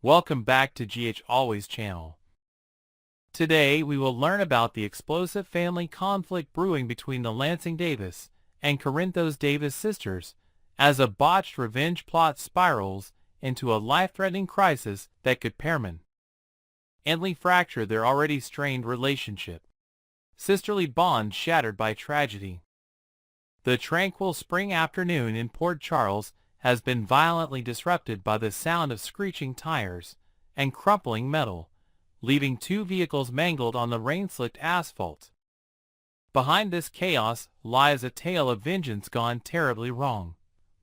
Welcome back to GH Always channel. Today we will learn about the explosive family conflict brewing between the Lansing Davis and Corinthos Davis sisters as a botched revenge plot spirals into a life-threatening crisis that could permanently fracture their already strained relationship. Sisterly bond shattered by tragedy. The tranquil spring afternoon in Port Charles has been violently disrupted by the sound of screeching tires and crumpling metal, leaving two vehicles mangled on the rain-slicked asphalt. Behind this chaos lies a tale of vengeance gone terribly wrong,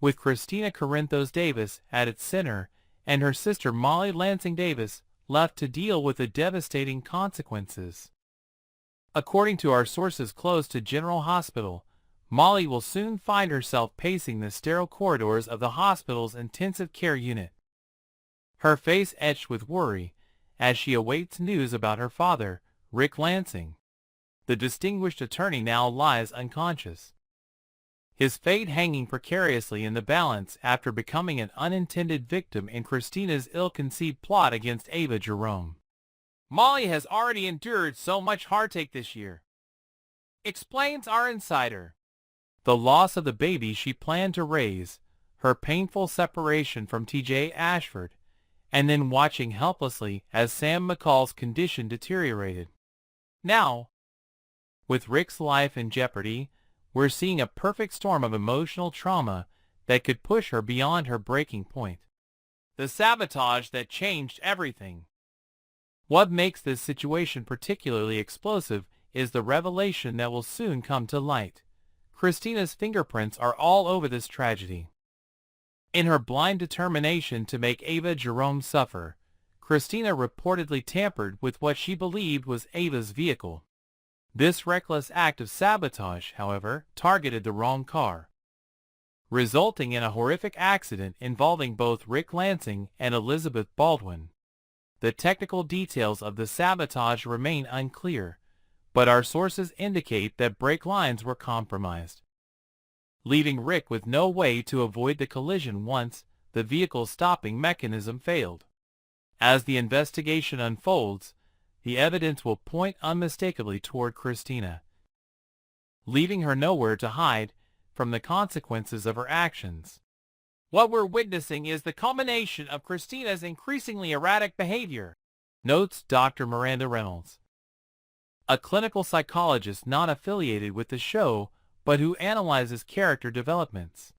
with Kristina Corinthos Davis at its center and her sister Molly Lansing Davis left to deal with the devastating consequences. According to our sources close to General Hospital, Molly will soon find herself pacing the sterile corridors of the hospital's intensive care unit, her face etched with worry as she awaits news about her father, Rick Lansing. The distinguished attorney now lies unconscious, his fate hanging precariously in the balance after becoming an unintended victim in Kristina's ill-conceived plot against Ava Jerome. Molly has already endured so much heartache this year, explains our insider. The loss of the baby she planned to raise, her painful separation from T.J. Ashford, and then watching helplessly as Sam McCall's condition deteriorated. Now, with Rick's life in jeopardy, we're seeing a perfect storm of emotional trauma that could push her beyond her breaking point. The sabotage that changed everything. What makes this situation particularly explosive is the revelation that will soon come to light. Kristina's fingerprints are all over this tragedy. In her blind determination to make Ava Jerome suffer, Kristina reportedly tampered with what she believed was Ava's vehicle. This reckless act of sabotage, however, targeted the wrong car, resulting in a horrific accident involving both Rick Lansing and Elizabeth Baldwin. The technical details of the sabotage remain unclear, but our sources indicate that brake lines were compromised, leaving Rick with no way to avoid the collision once the vehicle's stopping mechanism failed. As the investigation unfolds, the evidence will point unmistakably toward Kristina, leaving her nowhere to hide from the consequences of her actions. What we're witnessing is the culmination of Kristina's increasingly erratic behavior, notes Dr. Miranda Reynolds, a clinical psychologist not affiliated with the show but who analyzes character developments.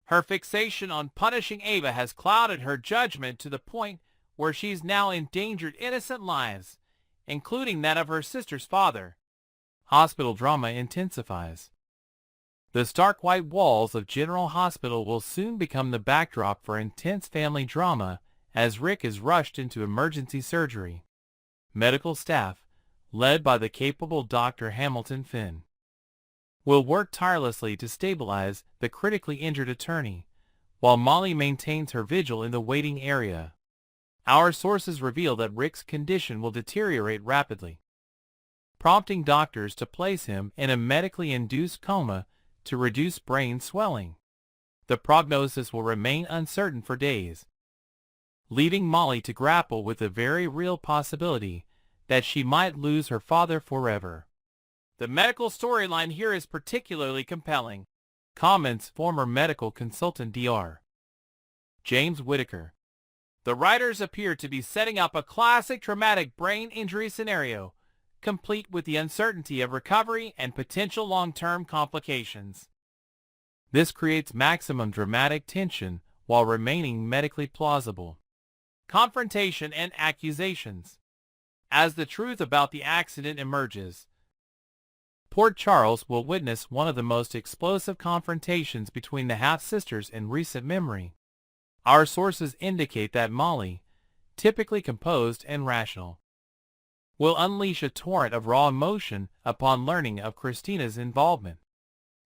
Her fixation on punishing Ava has clouded her judgment to the point where she's now endangered innocent lives, including that of her sister's father. Hospital drama intensifies. The stark white walls of General Hospital will soon become the backdrop for intense family drama as Rick is rushed into emergency surgery. Medical staff, led by the capable Dr. Hamilton Finn, will work tirelessly to stabilize the critically injured attorney, while Molly maintains her vigil in the waiting area. Our sources reveal that Rick's condition will deteriorate rapidly, prompting doctors to place him in a medically induced coma to reduce brain swelling. The prognosis will remain uncertain for days, leaving Molly to grapple with the very real possibility that she might lose her father forever. The medical storyline here is particularly compelling, comments former medical consultant Dr. James Whitaker. The writers appear to be setting up a classic traumatic brain injury scenario, complete with the uncertainty of recovery and potential long-term complications. This creates maximum dramatic tension while remaining medically plausible. Confrontation and accusations. As the truth about the accident emerges, Port Charles will witness one of the most explosive confrontations between the half-sisters in recent memory. Our sources indicate that Molly, typically composed and rational, will unleash a torrent of raw emotion upon learning of Kristina's involvement.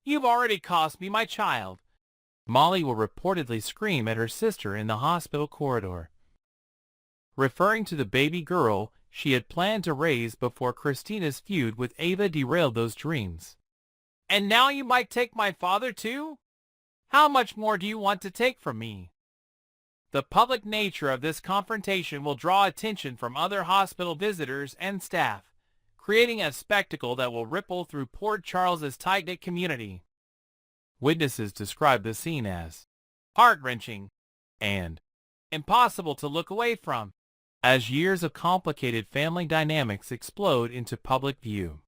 "You've already cost me my child," Molly will reportedly scream at her sister in the hospital corridor, referring to the baby girl she had planned to raise before Kristina's feud with Ava derailed those dreams. "And now you might take my father too? How much more do you want to take from me?" The public nature of this confrontation will draw attention from other hospital visitors and staff, creating a spectacle that will ripple through Port Charles's tight-knit community. Witnesses describe the scene as heart-wrenching and impossible to look away from, as years of complicated family dynamics explode into public view.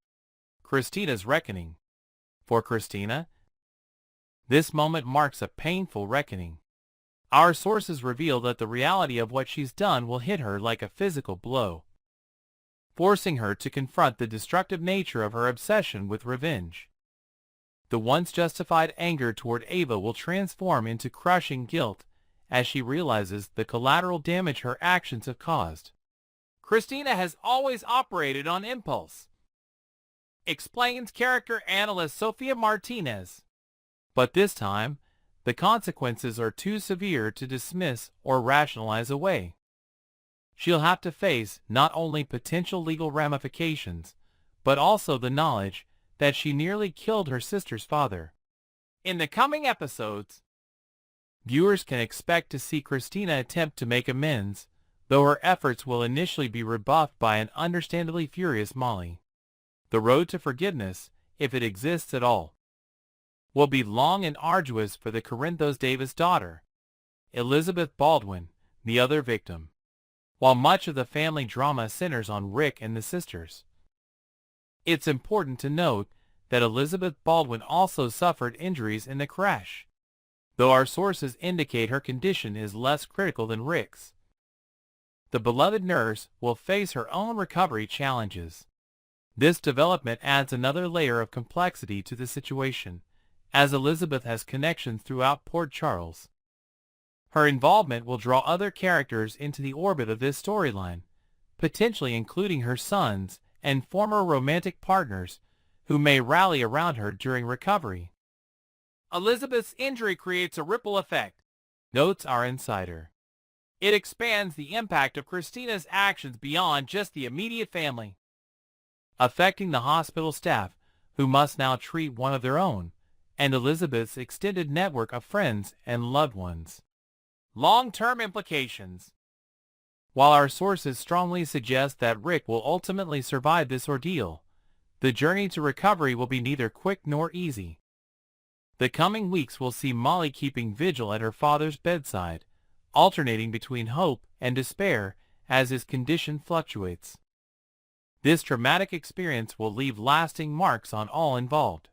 Kristina's reckoning. For Kristina, this moment marks a painful reckoning. Our sources reveal that the reality of what she's done will hit her like a physical blow, forcing her to confront the destructive nature of her obsession with revenge. The once justified anger toward Ava will transform into crushing guilt as she realizes the collateral damage her actions have caused. Kristina has always operated on impulse, explains character analyst Sofia Martinez. But this time, the consequences are too severe to dismiss or rationalize away. She'll have to face not only potential legal ramifications, but also the knowledge that she nearly killed her sister's father. In the coming episodes, viewers can expect to see Kristina attempt to make amends, though her efforts will initially be rebuffed by an understandably furious Molly. The road to forgiveness, if it exists at all, will be long and arduous for the Corinthos Davis daughter, Elizabeth Baldwin, the other victim, while much of the family drama centers on Rick and the sisters. It's important to note that Elizabeth Baldwin also suffered injuries in the crash, though our sources indicate her condition is less critical than Rick's. The beloved nurse will face her own recovery challenges. This development adds another layer of complexity to the situation, as Elizabeth has connections throughout Port Charles. Her involvement will draw other characters into the orbit of this storyline, potentially including her sons and former romantic partners who may rally around her during recovery. Elizabeth's injury creates a ripple effect, notes our insider. It expands the impact of Kristina's actions beyond just the immediate family, affecting the hospital staff, who must now treat one of their own, and Elizabeth's extended network of friends and loved ones. Long-term implications. While our sources strongly suggest that Rick will ultimately survive this ordeal, the journey to recovery will be neither quick nor easy. The coming weeks will see Molly keeping vigil at her father's bedside, alternating between hope and despair as his condition fluctuates. This traumatic experience will leave lasting marks on all involved.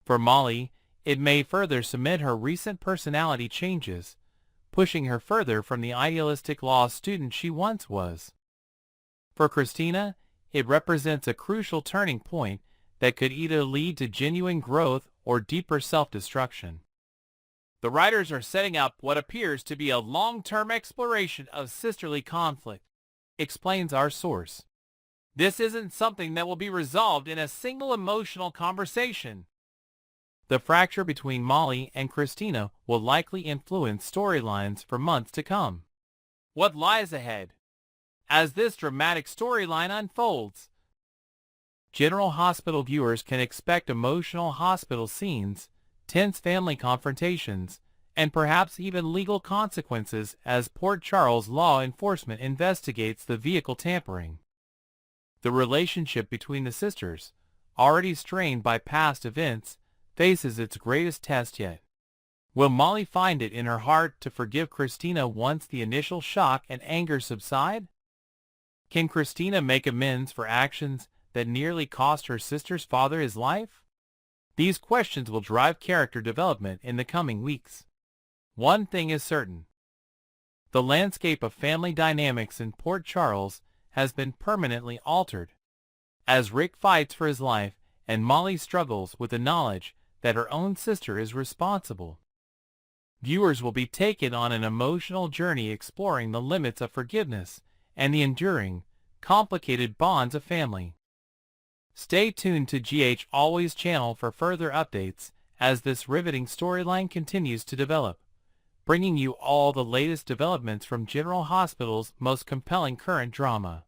For Molly, it may further cement her recent personality changes, pushing her further from the idealistic law student she once was. For Kristina, it represents a crucial turning point that could either lead to genuine growth or deeper self-destruction. The writers are setting up what appears to be a long-term exploration of sisterly conflict, explains our source. This isn't something that will be resolved in a single emotional conversation. The fracture between Molly and Kristina will likely influence storylines for months to come. What lies ahead? As this dramatic storyline unfolds, General Hospital viewers can expect emotional hospital scenes, tense family confrontations, and perhaps even legal consequences as Port Charles law enforcement investigates the vehicle tampering. The relationship between the sisters, already strained by past events, faces its greatest test yet. Will Molly find it in her heart to forgive Kristina once the initial shock and anger subside? Can Kristina make amends for actions that nearly cost her sister's father his life? These questions will drive character development in the coming weeks. One thing is certain. The landscape of family dynamics in Port Charles has been permanently altered. As Rick fights for his life and Molly struggles with the knowledge that her own sister is responsible, viewers will be taken on an emotional journey exploring the limits of forgiveness and the enduring, complicated bonds of family. Stay tuned to GH Always channel for further updates as this riveting storyline continues to develop, bringing you all the latest developments from General Hospital's most compelling current drama.